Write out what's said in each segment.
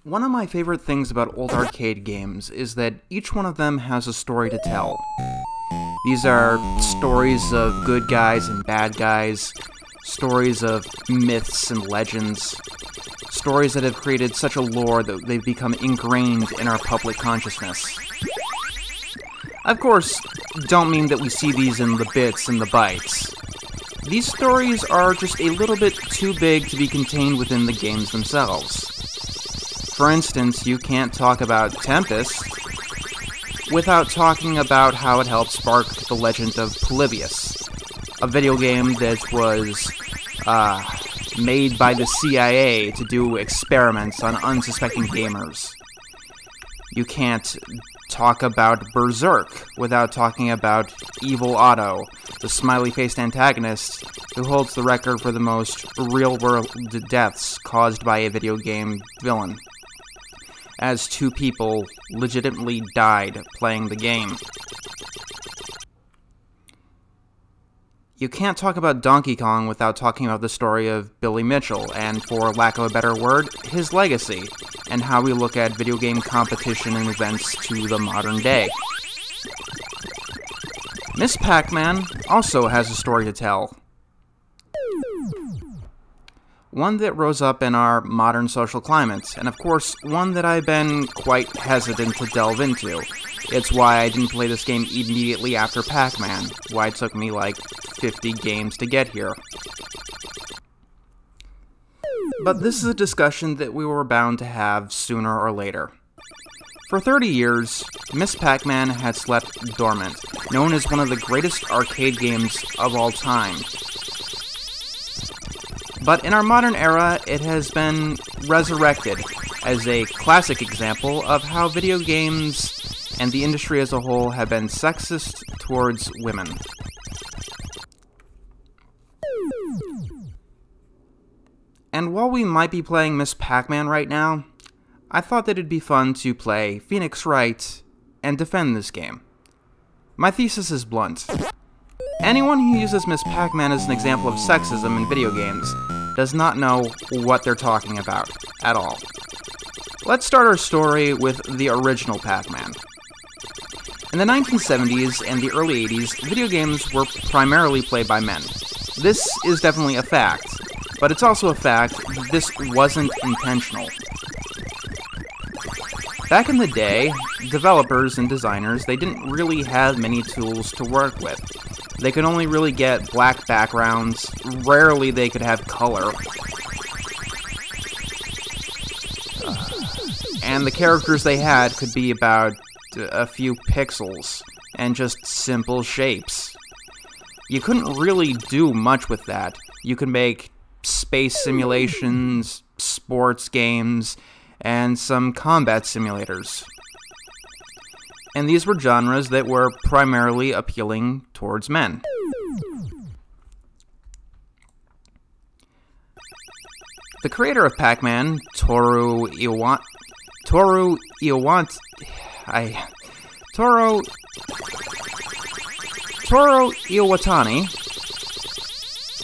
One of my favorite things about old arcade games is that each one of them has a story to tell. These are stories of good guys and bad guys, stories of myths and legends, stories that have created such a lore that they've become ingrained in our public consciousness. Of course, don't mean that we see these in the bits and the bytes. These stories are just a little bit too big to be contained within the games themselves. For instance, you can't talk about Tempest without talking about how it helped spark the legend of Polybius, a video game that was made by the CIA to do experiments on unsuspecting gamers. You can't talk about Berserk without talking about Evil Otto, the smiley-faced antagonist who holds the record for the most real-world deaths caused by a video game villain, as two people legitimately died playing the game. You can't talk about Donkey Kong without talking about the story of Billy Mitchell, and for lack of a better word, his legacy, and how we look at video game competition and events to the modern day. Miss Pac-Man also has a story to tell. One that rose up in our modern social climate, and of course, one that I've been quite hesitant to delve into. It's why I didn't play this game immediately after Pac-Man, why it took me like 50 games to get here. But this is a discussion that we were bound to have sooner or later. For 30 years, Miss Pac-Man had slept dormant, known as one of the greatest arcade games of all time. But in our modern era, it has been resurrected as a classic example of how video games and the industry as a whole have been sexist towards women. And while we might be playing Miss Pac-Man right now, I thought that it'd be fun to play Phoenix Wright and defend this game. My thesis is blunt. Anyone who uses Miss Pac-Man as an example of sexism in video games does not know what they're talking about at all. Let's start our story with the original Pac-Man. In the 1970s and the early 80s, video games were primarily played by men. This is definitely a fact, but it's also a fact that this wasn't intentional. Back in the day, developers and designers, they didn't really have many tools to work with. They could only really get black backgrounds, rarely they could have color. And the characters they had could be about a few pixels, and just simple shapes. You couldn't really do much with that. You could make space simulations, sports games, and some combat simulators. And these were genres that were primarily appealing towards men. The creator of Pac-Man, Toru Iwatani,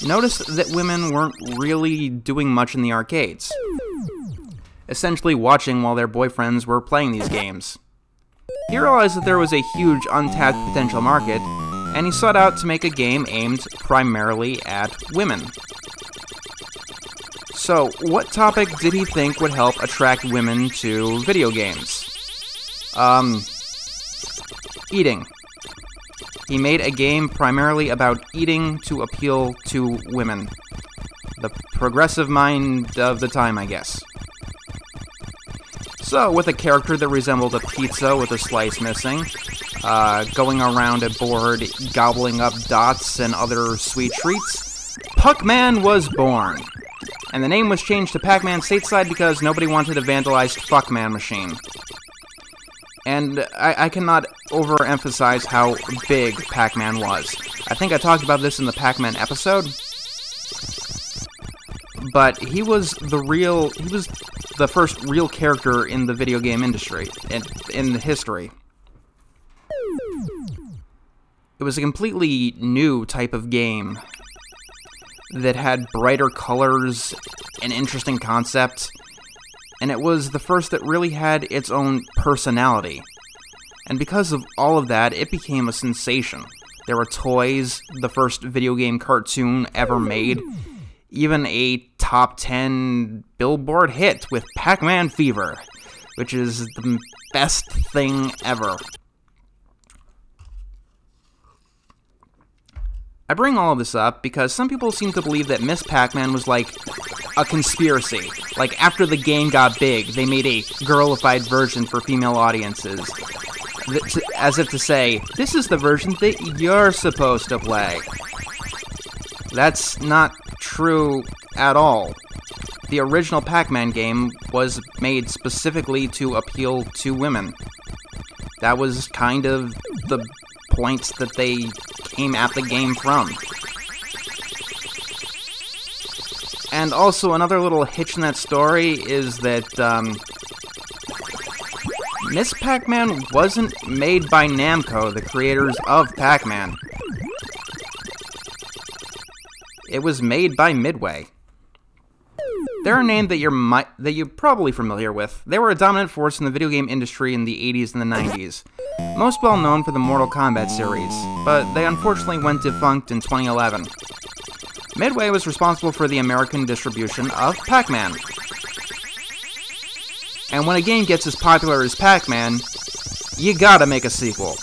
noticed that women weren't really doing much in the arcades, essentially watching while their boyfriends were playing these games. He realized that there was a huge untapped potential market, and he sought out to make a game aimed primarily at women. So, what topic did he think would help attract women to video games? Eating. He made a game primarily about eating to appeal to women. The progressive mind of the time, I guess. So, with a character that resembled a pizza with a slice missing, going around a board gobbling up dots and other sweet treats, Pac-Man was born. And the name was changed to Pac-Man stateside because nobody wanted a vandalized Fuckman machine. And I cannot overemphasize how big Pac-Man was. I think I talked about this in the Pac-Man episode. But he was the first real character in the video game industry, in the history. It was a completely new type of game that had brighter colors, an interesting concept, and it was the first that really had its own personality. And because of all of that, it became a sensation. There were toys, the first video game cartoon ever made, even a top 10 Billboard hit with Pac-Man Fever, which is the best thing ever. I bring all of this up because some people seem to believe that Miss Pac-Man was like a conspiracy. Like, after the game got big, they made a girlified version for female audiences. As if to say, this is the version that you're supposed to play. That's not true at all. The original Pac-Man game was made specifically to appeal to women. That was kind of the points that they came at the game from. And also, another little hitch in that story is that Miss Pac-Man wasn't made by Namco, the creators of Pac-Man. It was made by Midway. They're a name that you're probably familiar with. They were a dominant force in the video game industry in the 80s and the 90s. Most well known for the Mortal Kombat series, but they unfortunately went defunct in 2011. Midway was responsible for the American distribution of Pac-Man. And when a game gets as popular as Pac-Man, you gotta make a sequel.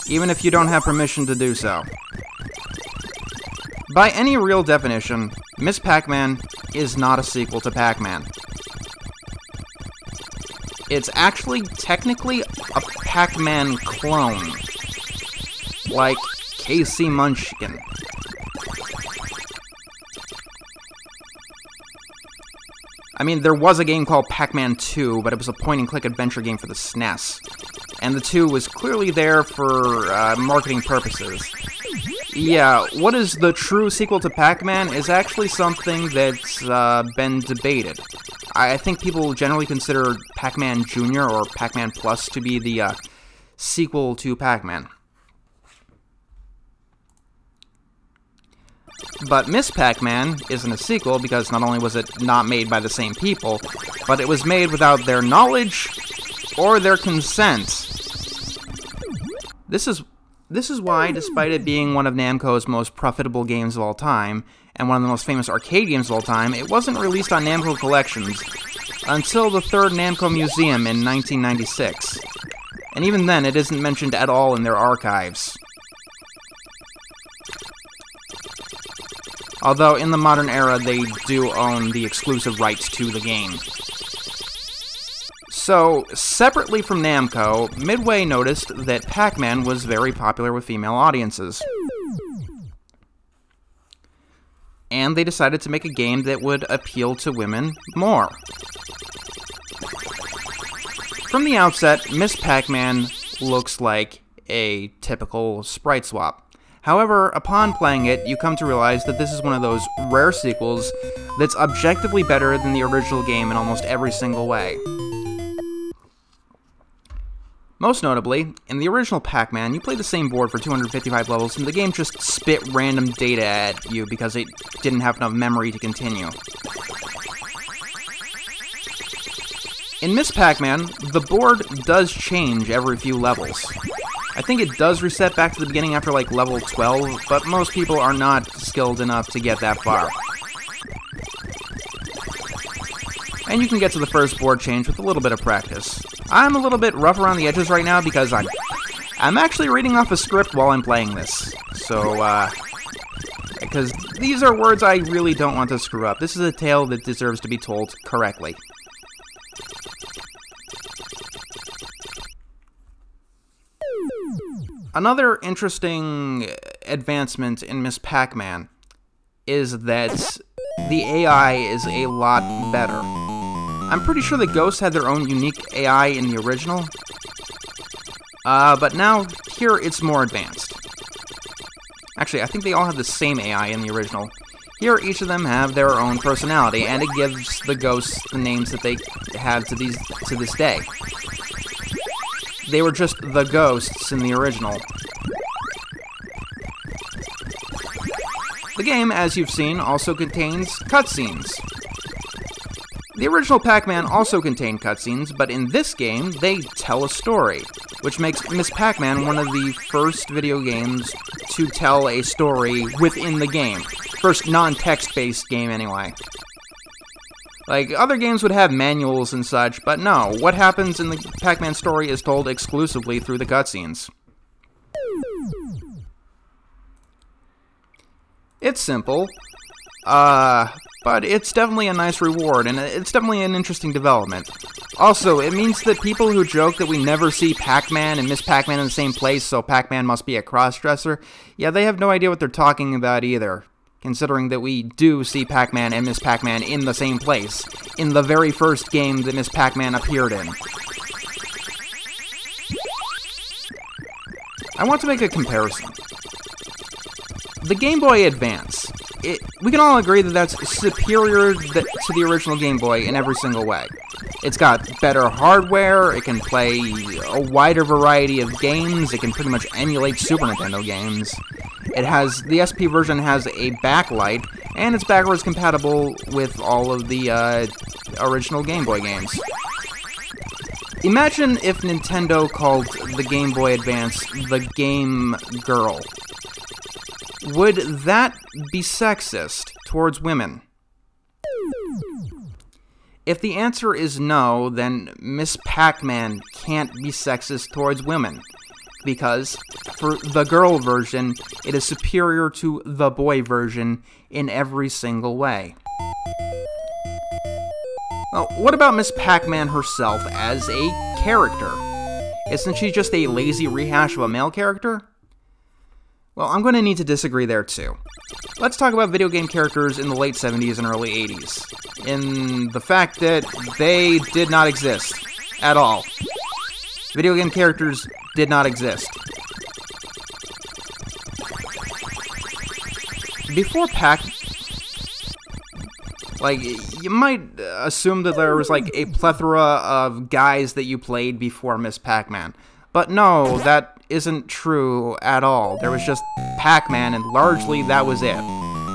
Even if you don't have permission to do so. By any real definition, Miss Pac-Man is not a sequel to Pac-Man. It's actually technically a Pac-Man clone. Like Casey Munchkin. I mean, there was a game called Pac-Man 2, but it was a point-and-click adventure game for the SNES. And the 2 was clearly there for marketing purposes. Yeah, what is the true sequel to Pac-Man is actually something that's been debated. I think people generally consider Pac-Man Jr. or Pac-Man Plus to be the sequel to Pac-Man. But Miss Pac-Man isn't a sequel because not only was it not made by the same people, but it was made without their knowledge or their consent. This is why, despite it being one of Namco's most profitable games of all time, and one of the most famous arcade games of all time, it wasn't released on Namco Collections until the third Namco Museum in 1996. And even then, it isn't mentioned at all in their archives. Although, in the modern era, they do own the exclusive rights to the game. So, separately from Namco, Midway noticed that Pac-Man was very popular with female audiences. And they decided to make a game that would appeal to women more. From the outset, Miss Pac-Man looks like a typical sprite swap. However, upon playing it, you come to realize that this is one of those rare sequels that's objectively better than the original game in almost every single way. Most notably, in the original Pac-Man, you played the same board for 255 levels, and the game just spit random data at you because it didn't have enough memory to continue. In Miss Pac-Man, the board does change every few levels. I think it does reset back to the beginning after like level 12, but most people are not skilled enough to get that far. And you can get to the first board change with a little bit of practice. I'm a little bit rough around the edges right now because I'm actually reading off a script while I'm playing this. So, because these are words I really don't want to screw up. This is a tale that deserves to be told correctly. Another interesting advancement in Miss Pac-Man is that the AI is a lot better. I'm pretty sure the ghosts had their own unique AI in the original, but now here it's more advanced. Actually, I think they all have the same AI in the original. Here, each of them have their own personality, and it gives the ghosts the names that they have to this day. They were just the ghosts in the original. The game, as you've seen, also contains cutscenes. The original Pac-Man also contained cutscenes, but in this game, they tell a story, which makes Miss Pac-Man one of the first video games to tell a story within the game. First non-text-based game, anyway. Like, other games would have manuals and such, but no, what happens in the Pac-Man story is told exclusively through the cutscenes. It's simple, but it's definitely a nice reward, and it's definitely an interesting development. Also, it means that people who joke that we never see Pac-Man and Miss Pac-Man in the same place, so Pac-Man must be a cross-dresser, yeah, they have no idea what they're talking about either, considering that we do see Pac-Man and Miss Pac-Man in the same place, in the very first game that Miss Pac-Man appeared in. I want to make a comparison. The Game Boy Advance. We can all agree that that's superior to the original Game Boy in every single way. It's got better hardware, it can play a wider variety of games, it can pretty much emulate Super Nintendo games. The SP version has a backlight, and it's backwards compatible with all of the original Game Boy games. Imagine if Nintendo called the Game Boy Advance the Game Girl. Would that be sexist towards women? If the answer is no, then Miss Pac-Man can't be sexist towards women, because for the girl version, it is superior to the boy version in every single way. Well, what about Miss Pac-Man herself as a character? Isn't she just a lazy rehash of a male character? Well, I'm going to need to disagree there too. Let's talk about video game characters in the late 70s and early 80s, in the fact that they did not exist at all. Video game characters did not exist. Before you might assume that there was like a plethora of guys that you played before Miss Pac-Man. But no, that isn't true at all. There was just Pac-Man, and largely that was it.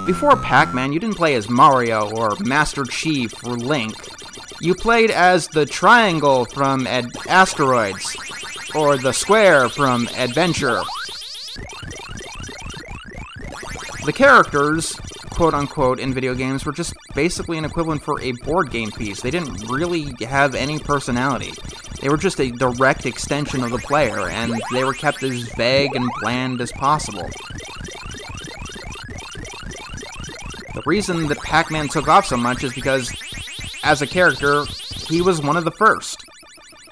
Before Pac-Man, you didn't play as Mario or Master Chief or Link. You played as the Triangle from Asteroids, or the Square from Adventure. The characters, quote-unquote, in video games were just basically an equivalent for a board game piece. They didn't really have any personality. They were just a direct extension of the player, and they were kept as vague and bland as possible. The reason that Pac-Man took off so much is because, as a character, he was one of the first.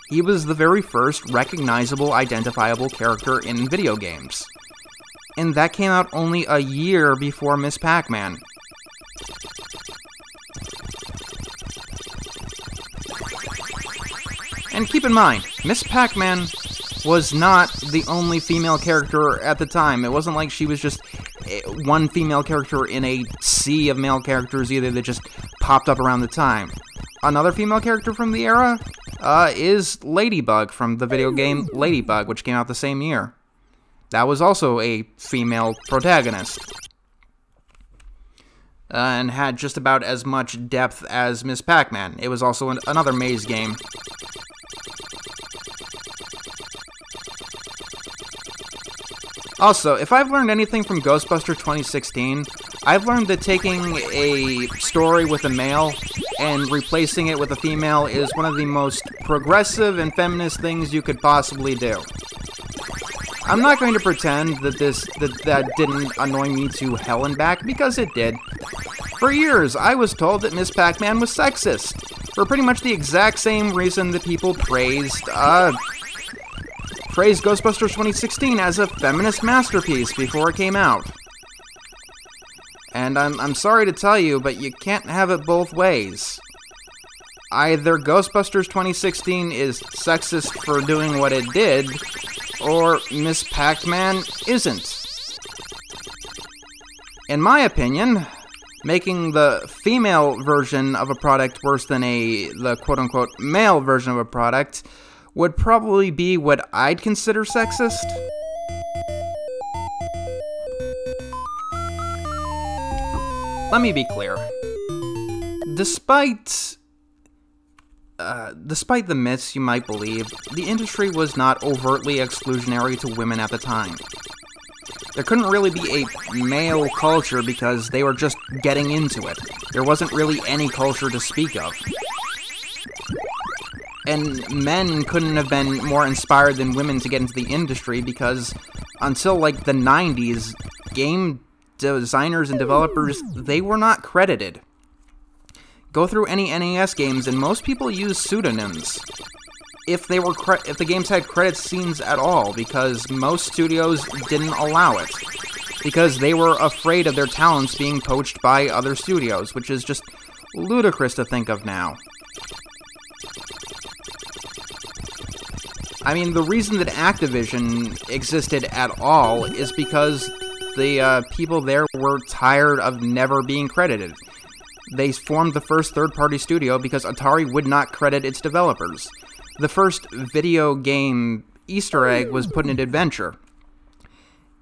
He was the very first recognizable, identifiable character in video games. And that came out only a year before Miss Pac-Man. And keep in mind, Miss Pac-Man was not the only female character at the time. It wasn't like she was just one female character in a sea of male characters either that just popped up around the time. Another female character from the era is Ladybug from the video game Ladybug, which came out the same year. That was also a female protagonist. And had just about as much depth as Miss Pac-Man. It was also another maze game. Also, if I've learned anything from Ghostbusters 2016, I've learned that taking a story with a male and replacing it with a female is one of the most progressive and feminist things you could possibly do. I'm not going to pretend that that didn't annoy me to hell and back, because it did. For years, I was told that Miss Pac-Man was sexist, for pretty much the exact same reason that people praised Ghostbusters 2016 as a feminist masterpiece before it came out. And I'm sorry to tell you, but you can't have it both ways. Either Ghostbusters 2016 is sexist for doing what it did, or Miss Pac-Man isn't. In my opinion, making the female version of a product worse than the quote-unquote male version of a product would probably be what I'd consider sexist. Let me be clear. Despite Despite the myths you might believe, the industry was not overtly exclusionary to women at the time. There couldn't really be a male culture because they were just getting into it. There wasn't really any culture to speak of. And men couldn't have been more inspired than women to get into the industry because until like the 90s, game designers and developers, they were not credited. Go through any NES games and most people use pseudonyms. If the games had credit scenes at all, because most studios didn't allow it. Because they were afraid of their talents being poached by other studios, which is just ludicrous to think of now. I mean, the reason that Activision existed at all is because the people there were tired of never being credited. They formed the first third-party studio because Atari would not credit its developers. The first video game Easter egg was Put in Adventure.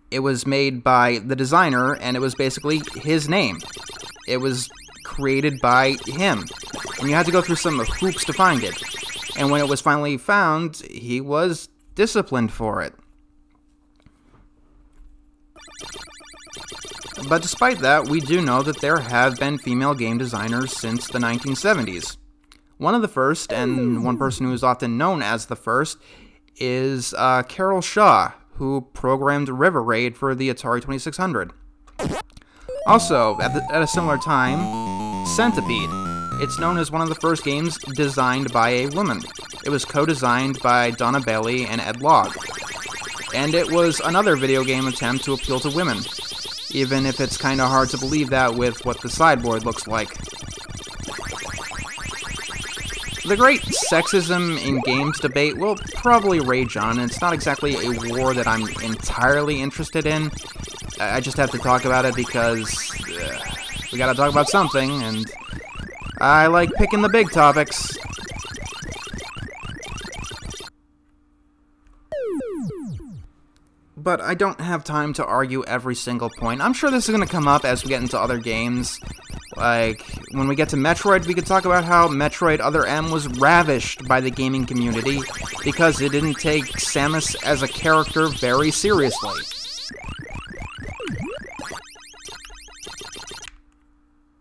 It was made by the designer, and it was basically his name. It was created by him, and you had to go through some hoops to find it. And when it was finally found, he was disciplined for it. But despite that, we do know that there have been female game designers since the 1970s. One of the first, and one person who is often known as the first, is Carol Shaw, who programmed River Raid for the Atari 2600. Also, at a similar time, Centipede. It's known as one of the first games designed by a woman. It was co-designed by Donna Bailey and Ed Logg. And it was another video game attempt to appeal to women, even if it's kinda hard to believe that with what the sideboard looks like. The great sexism in games debate will probably rage on, and it's not exactly a war that I'm entirely interested in. I just have to talk about it because we gotta talk about something, and I like picking the big topics. But I don't have time to argue every single point. I'm sure this is going to come up as we get into other games. Like, when we get to Metroid, we could talk about how Metroid Other M was ravished by the gaming community because it didn't take Samus as a character very seriously.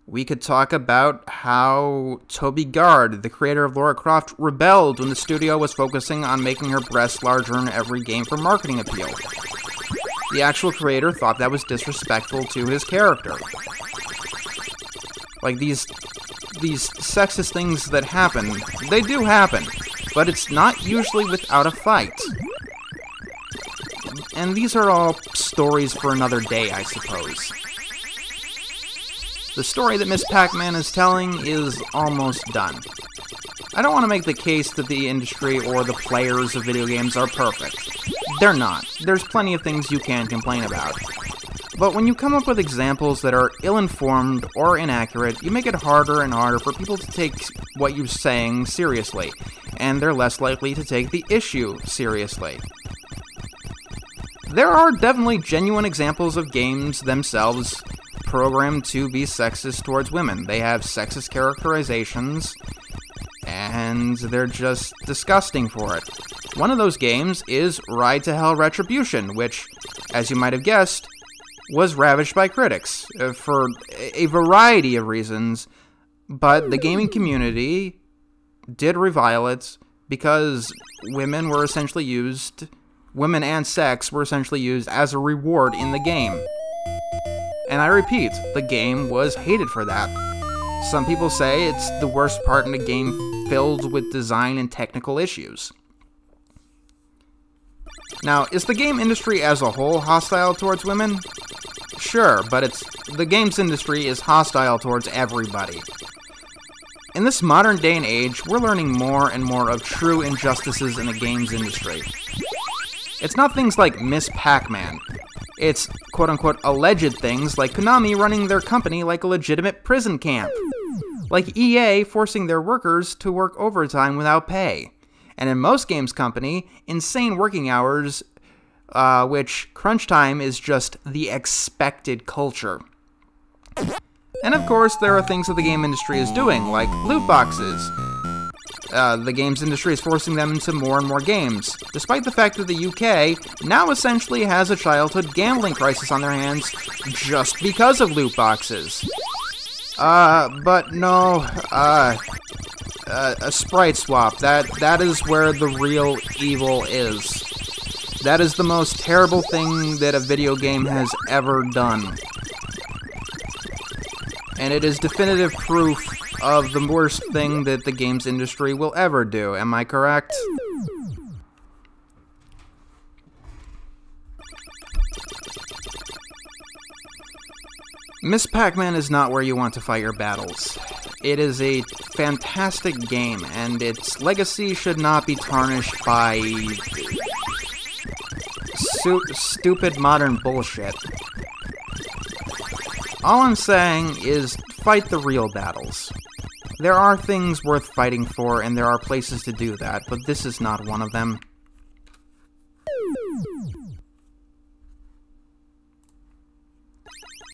We could talk about how Toby Gard, the creator of Lara Croft, rebelled when the studio was focusing on making her breasts larger in every game for marketing appeal. The actual creator thought that was disrespectful to his character. Like, these sexist things that happen, they do happen, but it's not usually without a fight. And these are all stories for another day, I suppose. The story that Miss Pac-Man is telling is almost done. I don't want to make the case that the industry or the players of video games are perfect. They're not. There's plenty of things you can complain about. But when you come up with examples that are ill-informed or inaccurate, you make it harder and harder for people to take what you're saying seriously, and they're less likely to take the issue seriously. There are definitely genuine examples of games themselves programmed to be sexist towards women. They have sexist characterizations, and they're just disgusting for it. One of those games is Ride to Hell Retribution, which, as you might have guessed, was ravished by critics for a variety of reasons, but the gaming community did revile it because women and sex were essentially used as a reward in the game. And I repeat, the game was hated for that. Some people say it's the worst part in a game filled with design and technical issues. Now, is the game industry as a whole hostile towards women? Sure, but the games industry is hostile towards everybody. In this modern day and age, we're learning more and more of true injustices in the games industry. It's not things like Miss Pac-Man. It's quote-unquote alleged things like Konami running their company like a legitimate prison camp. Like EA forcing their workers to work overtime without pay. And in most games company, insane working hours, which crunch time is just the expected culture. And of course, there are things that the game industry is doing, like loot boxes. The games industry is forcing them into more and more games, despite the fact that the UK now essentially has a childhood gambling crisis on their hands just because of loot boxes. But no, a sprite swap, that is where the real evil is. That is the most terrible thing that a video game has ever done. And it is definitive proof of the worst thing that the games industry will ever do. Am I correct? Miss Pac-Man is not where you want to fight your battles. It is a fantastic game, and its legacy should not be tarnished by stupid modern bullshit. All I'm saying is fight the real battles. There are things worth fighting for, and there are places to do that, but this is not one of them.